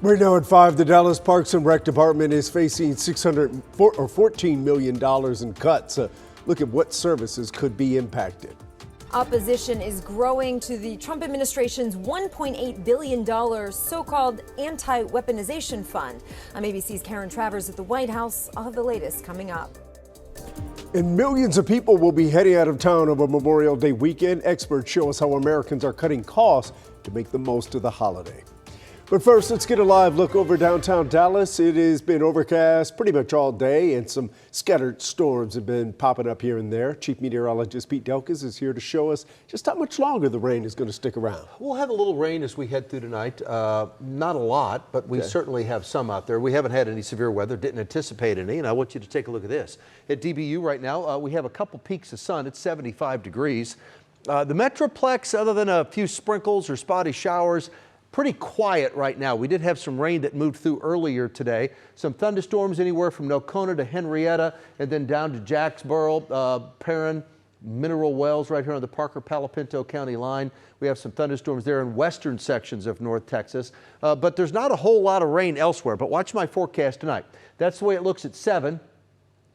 Right now at 5, the Dallas Parks and Rec Department is facing $14 million in cuts. Look at what services could be impacted. Opposition is growing to the Trump administration's $1.8 billion so-called anti-weaponization fund. I'm ABC's Karen Travers at the White House. I'll have the latest coming up. And millions of people will be heading out of town over Memorial Day weekend. Experts show us how Americans are cutting costs to make the most of the holiday. But first, let's get a live look over downtown Dallas. It has been overcast pretty much all day, and some scattered storms have been popping up here and there. Chief Meteorologist Pete Delkes is here to show us just how much longer the rain is going to stick around. We'll have a little rain as we head through tonight. Not a lot, but we certainly have some out there. We haven't had any severe weather, didn't anticipate any, and I want you to take a look at this. At DBU right now, we have a couple peaks of sun. It's 75 degrees. The Metroplex, other than a few sprinkles or spotty showers, pretty quiet right now. We did have some rain that moved through earlier today. Some thunderstorms anywhere from Nocona to Henrietta and then down to Jacksboro, Perrin, Mineral Wells right here on the Parker-Palo Pinto County line. We have some thunderstorms there in western sections of North Texas. But there's not a whole lot of rain elsewhere. But watch my forecast tonight. That's the way it looks at 7,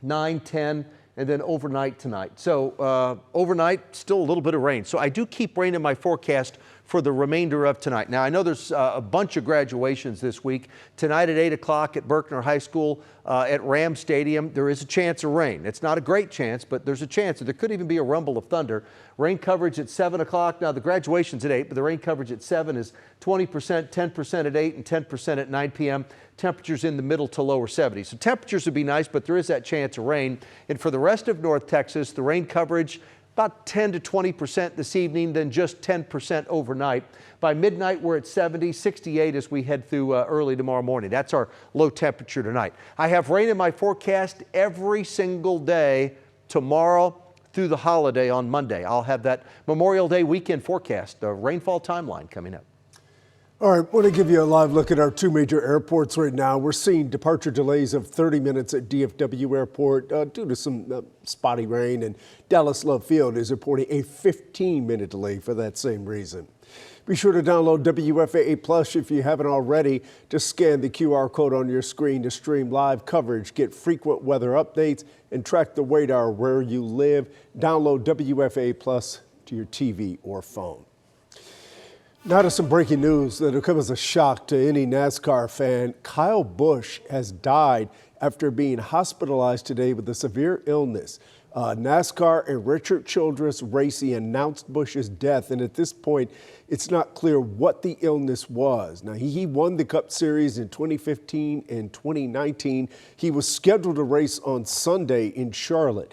9, 10, and then overnight tonight. So overnight, still a little bit of rain. So I do keep rain in my forecast for the remainder of tonight. Now, I know there's a bunch of graduations this week. Tonight at 8 o'clock at Berkner High School at Ram Stadium, there is a chance of rain. It's not a great chance, but there's a chance. There could even be a rumble of thunder. Rain coverage at 7 o'clock. Now, the graduation's at 8, but the rain coverage at 7 is 20%, 10% at 8, and 10% at 9 p.m. Temperatures in the middle to lower 70s. So temperatures would be nice, but there is that chance of rain. And for the rest of North Texas, the rain coverage about 10 to 20% this evening, then just 10% overnight. By midnight, we're at 70, 68 as we head through early tomorrow morning. That's our low temperature tonight. I have rain in my forecast every single day tomorrow through the holiday on Monday. I'll have that Memorial Day weekend forecast, the rainfall timeline coming up. All right, I want to give you a live look at our two major airports right now. We're seeing departure delays of 30 minutes at DFW Airport due to some spotty rain, and Dallas Love Field is reporting a 15-minute delay for that same reason. Be sure to download WFAA Plus if you haven't already. Just scan the QR code on your screen to stream live coverage, get frequent weather updates, and track the radar where you live. Download WFAA Plus to your TV or phone. Now to some breaking news that'll come as a shock to any NASCAR fan. Kyle Busch has died after being hospitalized today with a severe illness. NASCAR and Richard Childress Racing announced Busch's death, and at this point, it's not clear what the illness was. Now, he won the Cup Series in 2015 and 2019. He was scheduled to race on Sunday in Charlotte.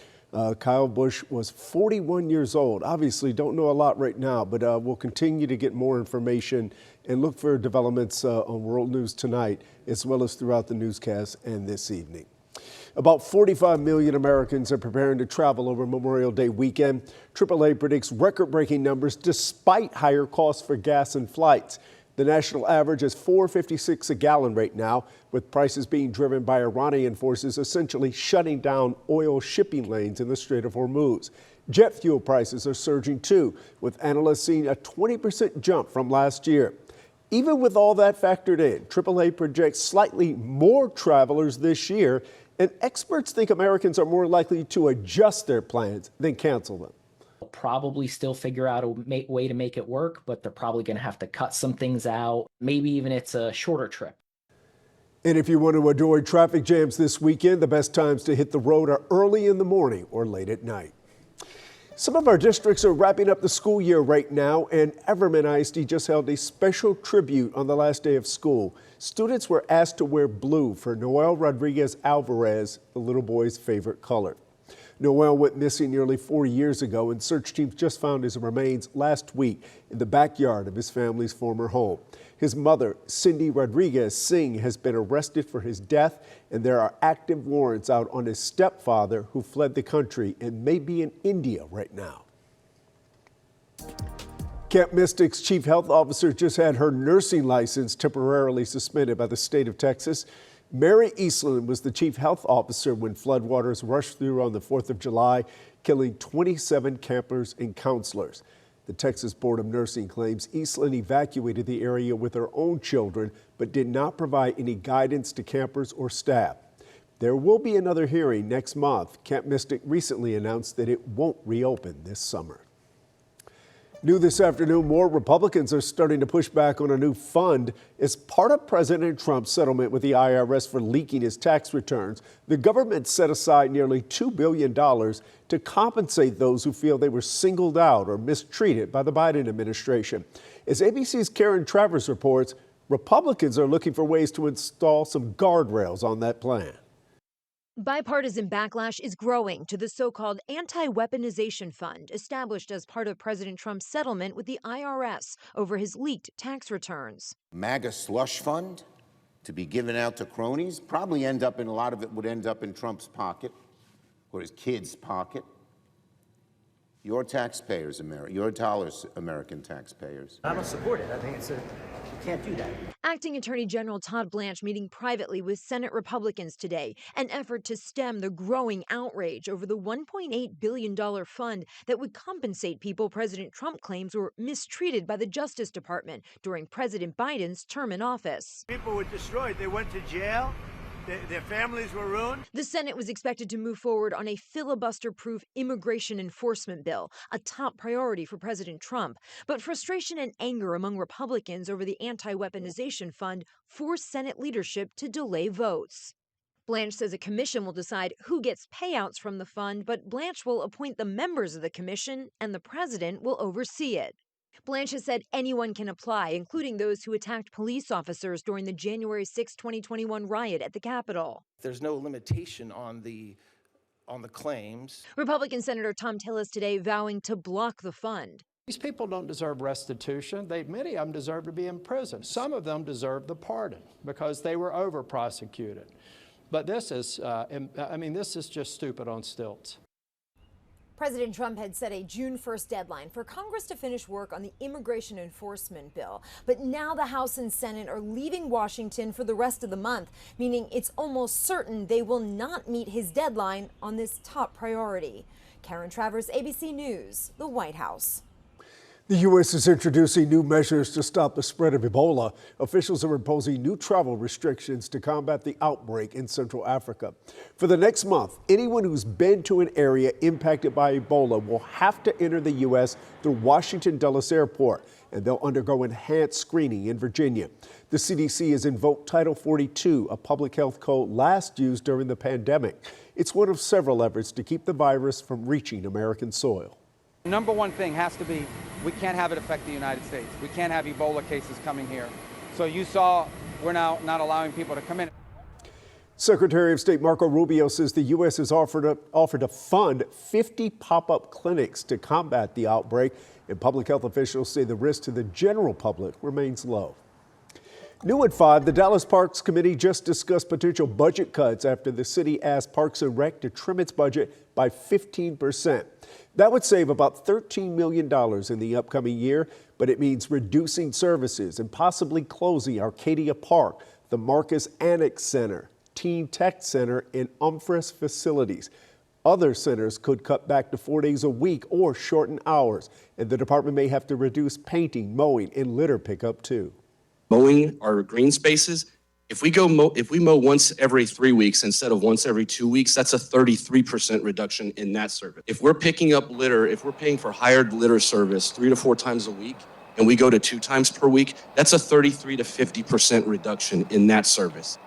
Kyle Busch was 41 years old. Obviously, don't know a lot right now, but we'll continue to get more information and look for developments on World News Tonight, as well as throughout the newscast and this evening. About 45 million Americans are preparing to travel over Memorial Day weekend. AAA predicts record-breaking numbers despite higher costs for gas and flights. The national average is $4.56 a gallon right now, with prices being driven by Iranian forces essentially shutting down oil shipping lanes in the Strait of Hormuz. Jet fuel prices are surging too, with analysts seeing a 20% jump from last year. Even with all that factored in, AAA projects slightly more travelers this year, and experts think Americans are more likely to adjust their plans than cancel them. Probably still figure out a way to make it work, but they're probably going to have to cut some things out. Maybe even it's a shorter trip. And if you want to avoid traffic jams this weekend, the best times to hit the road are early in the morning or late at night. Some of our districts are wrapping up the school year right now, and Everman ISD just held a special tribute on the last day of school. Students were asked to wear blue for Noel Rodriguez Alvarez, the little boy's favorite color. Noel went missing nearly 4 years ago, and search teams just found his remains last week in the backyard of his family's former home. His mother, Cindy Rodriguez Singh, has been arrested for his death, and there are active warrants out on his stepfather, who fled the country and may be in India right now. Camp Mystic's chief health officer just had her nursing license temporarily suspended by the state of Texas. Mary Eastland was the chief health officer when floodwaters rushed through on the 4th of July, killing 27 campers and counselors. The Texas Board of Nursing claims Eastland evacuated the area with their own children, but did not provide any guidance to campers or staff. There will be another hearing next month. Camp Mystic recently announced that it won't reopen this summer. New this afternoon, more Republicans are starting to push back on a new fund. As part of President Trump's settlement with the IRS for leaking his tax returns, the government set aside nearly $2 billion to compensate those who feel they were singled out or mistreated by the Biden administration. As ABC's Karen Travers reports, Republicans are looking for ways to install some guardrails on that plan. Bipartisan backlash is growing to the so-called anti-weaponization fund established as part of President Trump's settlement with the IRS over his leaked tax returns. MAGA slush fund to be given out to cronies, probably a lot of it would end up in Trump's pocket or his kids' pocket. Your taxpayers, your dollars, American taxpayers. I don't support it. I think you can't do that. Acting Attorney General Todd Blanche meeting privately with Senate Republicans today, an effort to stem the growing outrage over the $1.8 billion fund that would compensate people President Trump claims were mistreated by the Justice Department during President Biden's term in office. People were destroyed. They went to jail. Their families were ruined. The Senate was expected to move forward on a filibuster-proof immigration enforcement bill, a top priority for President Trump. But frustration and anger among Republicans over the anti-weaponization fund forced Senate leadership to delay votes. Blanche says a commission will decide who gets payouts from the fund, but Blanche will appoint the members of the commission and the president will oversee it. Blanche has said anyone can apply, including those who attacked police officers during the January 6, 2021 riot at the Capitol. There's no limitation on the claims. Republican Senator Tom Tillis today vowing to block the fund. These people don't deserve restitution. Many of them deserve to be in prison. Some of them deserve the pardon because they were over-prosecuted. But this is, this is just stupid on stilts. President Trump had set a June 1st deadline for Congress to finish work on the immigration enforcement bill. But now the House and Senate are leaving Washington for the rest of the month, meaning it's almost certain they will not meet his deadline on this top priority. Karen Travers, ABC News, the White House. The U.S. is introducing new measures to stop the spread of Ebola. Officials are imposing new travel restrictions to combat the outbreak in Central Africa. For the next month, anyone who's been to an area impacted by Ebola will have to enter the U.S. through Washington Dulles Airport, and they'll undergo enhanced screening in Virginia. The CDC has invoked Title 42, a public health code last used during the pandemic. It's one of several efforts to keep the virus from reaching American soil. Number one thing has to be we can't have it affect the United States. We can't have Ebola cases coming here. So you saw we're now not allowing people to come in. Secretary of State Marco Rubio says the U.S. has offered to fund 50 pop-up clinics to combat the outbreak, and public health officials say the risk to the general public remains low. New at 5, the Dallas Parks Committee just discussed potential budget cuts after the city asked Parks and Rec to trim its budget by 15%. That would save about $13 million in the upcoming year, but it means reducing services and possibly closing Arcadia Park, the Marcus Annex Center, Teen Tech Center, and Umphreys facilities. Other centers could cut back to 4 days a week or shorten hours, and the department may have to reduce painting, mowing, and litter pickup too. Mowing our green spaces, if we mow once every 3 weeks instead of once every 2 weeks, that's a 33% reduction in that service. If we're picking up litter, if we're paying for hired litter service 3 to 4 times a week, and we go to 2 times per week, that's a 33 to 50% reduction in that service.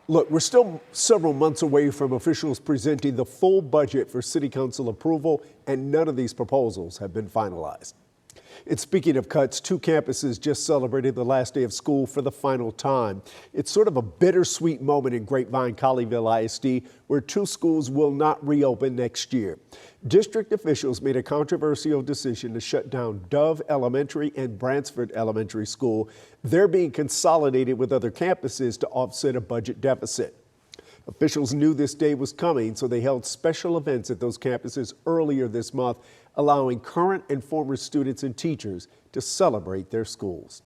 Look, we're still several months away from officials presenting the full budget for City Council approval, and none of these proposals have been finalized. And speaking of cuts, 2 campuses just celebrated the last day of school for the final time. It's sort of a bittersweet moment in Grapevine-Colleyville ISD, where 2 schools will not reopen next year. District officials made a controversial decision to shut down Dove Elementary and Bransford Elementary School. They're being consolidated with other campuses to offset a budget deficit. Officials knew this day was coming, so they held special events at those campuses earlier this month, allowing current and former students and teachers to celebrate their schools.